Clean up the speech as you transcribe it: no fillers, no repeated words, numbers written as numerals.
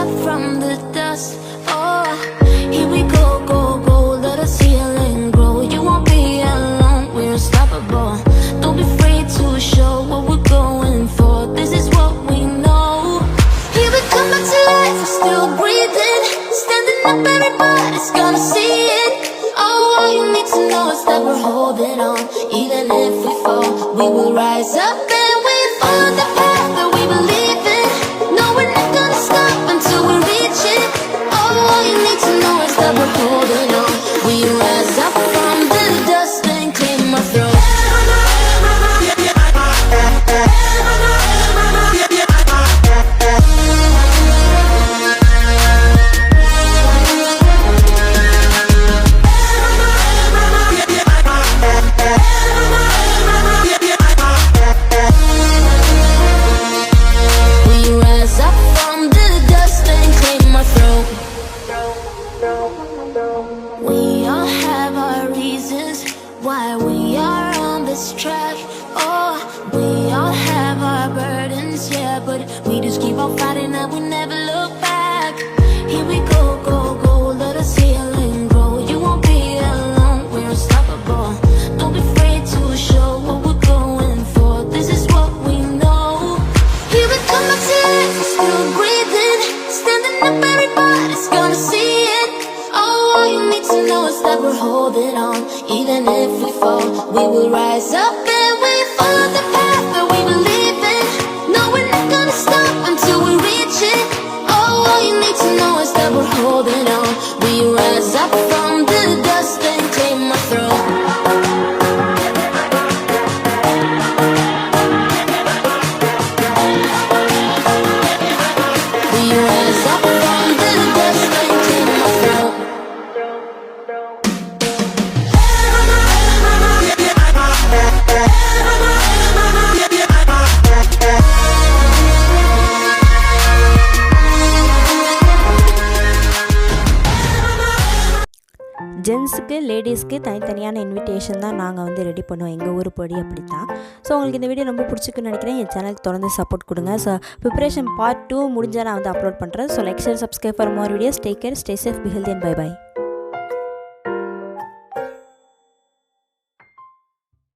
up from the dust. Oh, here we go, go, go. Let us heal and grow. You won't be alone. We're unstoppable. Don't be afraid to show what we're going for. This is what we know. Here we come back to life. We're still breathing. Standing up, everybody's gonna see it. Oh, all you need to know is that we're holding on. Even if we fall, we will rise up and we follow the path that we believe in. No, we're not gonna stop until we reach it. Oh, all you need to know is that we're holding on. We rise up from the dust and claim our throne. We all have our reasons why we are on this track. Oh, we all have our burdens, yeah, but we just keep on fighting and we never look back. Here we go, go, go, let us heal and grow. You won't be alone, we're unstoppable. Don't be afraid to show what we're going for. This is what we know. Here we come back to life, we're still breathing. Standing up, everybody's gonna see it. Oh, all you need to know is that we're holding on. Even if we fall, we will rise up and we follow the path that we believe in. No, we're not gonna stop until we reach it. Oh, all you need to know is that we're holding on. We rise up from the dust and claim our throne. We rise up from the dust and claim our throne. ஜென்ஸுக்கு லேடிஸ்க்கு தனித்தனியான invitation தான் நாங்கள் வந்து ready பண்ணுவோம் எங்கள் ஊர் படி அப்படி தான். ஸோ உங்களுக்கு இந்த வீடியோ ரொம்ப பிடிச்சிக்குன்னு நினைக்கிறேன். என் சேனலுக்கு தொடர்ந்து சப்போர்ட் கொடுங்க. ஸோ ப்ரிப்பரேஷன் பார்ட் 2 முடிஞ்சால் நான் வந்து அப்லோட் பண்ணுறேன். So like, share, subscribe for more videos. Take care, stay safe, be healthy and bye by.